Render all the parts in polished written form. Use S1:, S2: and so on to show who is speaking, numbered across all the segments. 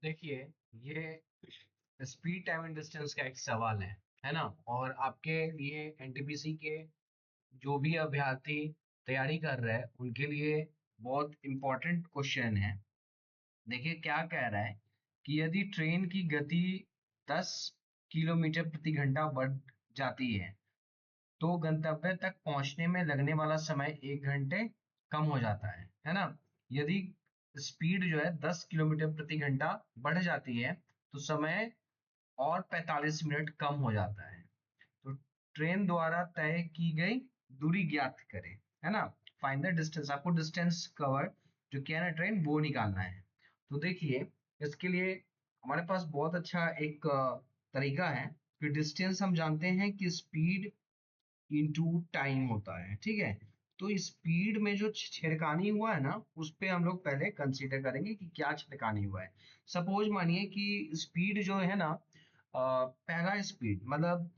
S1: देखिए, ये speed time and distance का एक सवाल है ना। और आपके लिए एनटीपीसी के जो भी अभ्यर्थी तैयारी कर रहे हैं उनके लिए बहुत इंपॉर्टेंट क्वेश्चन है। देखिए क्या कह रहा है कि यदि ट्रेन की गति 10 किलोमीटर प्रति घंटा बढ़ जाती है तो गंतव्य तक पहुंचने में लगने वाला समय 1 घंटे कम हो जाता है ना। यदि स्पीड जो है 10 किलोमीटर प्रति घंटा बढ़ जाती है तो समय और 45 मिनट कम हो जाता है। तो ट्रेन द्वारा तय की गई दूरी ज्ञात करें, है ना। फाइंड द डिस्टेंस, आपको डिस्टेंस कवर जो किया ना ट्रेन वो निकालना है। तो देखिए इसके लिए हमारे पास बहुत अच्छा एक तरीका है कि डिस्टेंस हम जानते हैं कि स्पीड इनटू टाइम होता है, ठीक है। तो स्पीड में जो छेड़खानी हुआ है ना उस पे हम लोग पहले कंसीडर करेंगे कि क्या छेड़खानी हुआ है। सपोज मानिए कि स्पीड जो है ना, पहला स्पीड मतलब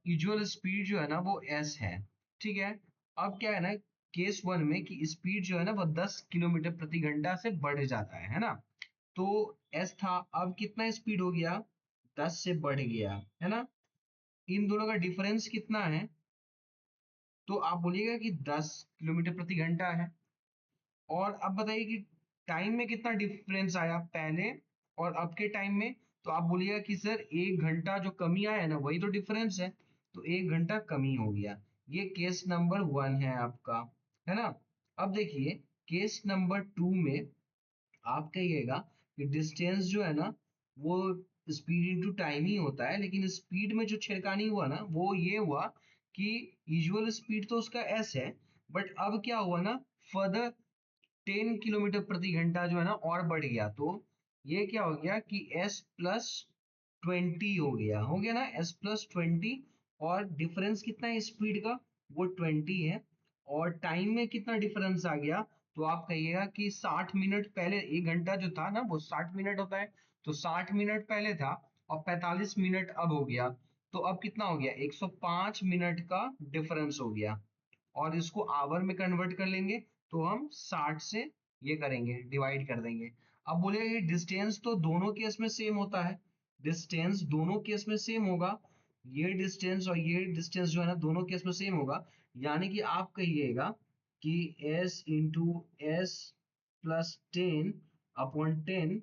S1: यूजुअल स्पीड जो है ना वो एस है, ठीक है। अब क्या है ना, केस वन में कि स्पीड जो है ना वो 10 किलोमीटर प्रति घंटा से बढ़ जाता है ना। तो एस था, अब कितना स्पीड हो गया, 10 से बढ़ गया, है ना। इन दोनों का डिफरेंस कितना है, तो आप बोलिएगा कि 10 किलोमीटर प्रति घंटा है। और अब बताइए कि टाइम में कितना डिफरेंस आया पहले और अब के टाइम में। तो आप बोलिएगा कि सर 1 घंटा जो कमी आया है ना वही तो डिफरेंस है। तो 1 घंटा कमी हो गया। ये केस नंबर वन है आपका, है ना। अब देखिए केस नंबर टू में आप कहिएगा कि डिस्टेंस जो है ना वो स्पीड इनटू टाइम ही होता है, लेकिन स्पीड में जो छेड़खानी हुआ ना वो ये हुआ कि यूजुअल स्पीड तो उसका एस है, बट अब क्या हुआ ना, फर्दर 10 किलोमीटर प्रति घंटा जो है ना और बढ़ गया। तो ये क्या हो गया कि S+20 हो गया ना, S+20। और डिफरेंस कितना है स्पीड का, वो 20 है। और टाइम में कितना डिफरेंस आ गया, तो आप कहिएगा कि 60 मिनट पहले, 1 घंटा जो था ना वो 60 मिनट होता है, तो 60 मिनट पहले था और 45 मिनट अब हो गया। तो अब कितना हो गया, 105 मिनट का डिफरेंस हो गया। और इसको आवर में कन्वर्ट कर लेंगे तो हम 60 से ये करेंगे, डिवाइड कर देंगे। अब बोलेगा कि डिस्टेंस तो दोनों केस में सेम होता है, डिस्टेंस दोनों केस में सेम होगा। ये डिस्टेंस और ये डिस्टेंस जो है ना दोनों केस में सेम होगा। यानी कि आप कहिएगा कि s into S +10/10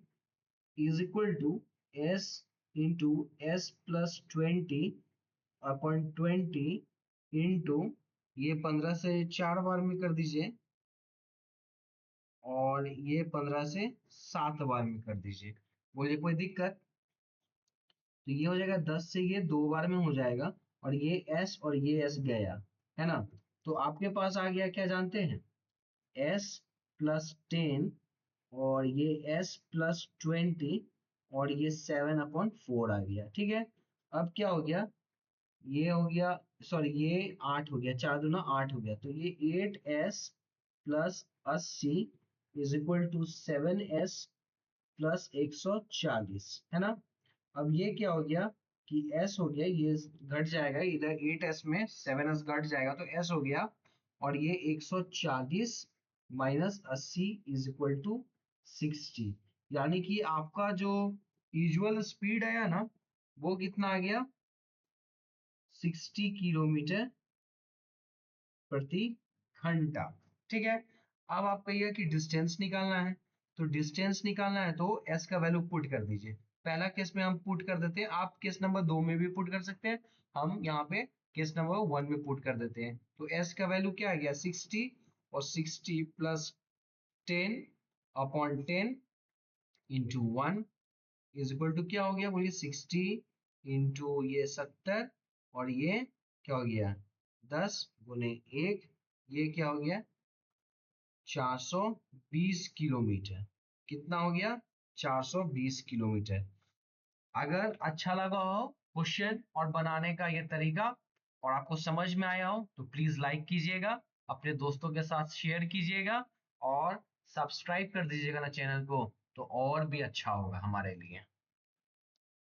S1: is equal to s into S+20/20 into ये 15 से 4 बार में कर दीजिए और ये 15 से 7 बार में कर दीजिए। बोलिए कोई दिक्कत। तो ये हो जाएगा 10 से ये 2 बार में हो जाएगा और ये s और ये s गया, है ना। तो आपके पास आ गया क्या जानते हैं, S+10 और ये S+20 और ये 7/4 आ गया, ठीक है। अब क्या हो गया, ये हो गया, सॉरी ये 8 हो गया, 4 दूना 8 हो गया। तो ये 8s+80 is equal to 7s+140, है ना। अब ये क्या हो गया कि s हो गया, ये घट जाएगा, इधर 8s में 7s घट जाएगा तो s हो गया। और ये 140 - 80 इज इक्वल टू 60। यानी कि आपका जो यूजुअल स्पीड आया ना वो कितना आ गया, 60 किलोमीटर प्रति घंटा, ठीक है। अब आप कहिए कि डिस्टेंस निकालना है। तो डिस्टेंस निकालना है तो एस का वैल्यू पुट कर दीजिए। पहला केस में हम पुट कर देते हैं, आप केस नंबर 2 में भी पुट कर सकते हैं। हम यहाँ पे केस नंबर 1 में पुट कर देते हैं। तो एस का वैल्यू क्या आ गया, 60। और 60 + 10/10 इंटू 1 इज इक्वल टू क्या हो गया, बोलिए 60 इंटू ये 70 और ये क्या हो गया 10 × 1, ये क्या हो गया 420 किलोमीटर। कितना हो गया 420 किलोमीटर। अगर अच्छा लगा हो क्वेश्चन और बनाने का ये तरीका और आपको समझ में आया हो तो प्लीज लाइक कीजिएगा, अपने दोस्तों के साथ शेयर कीजिएगा और सब्सक्राइब कर दीजिएगा ना चैनल को, तो और भी अच्छा होगा हमारे लिए।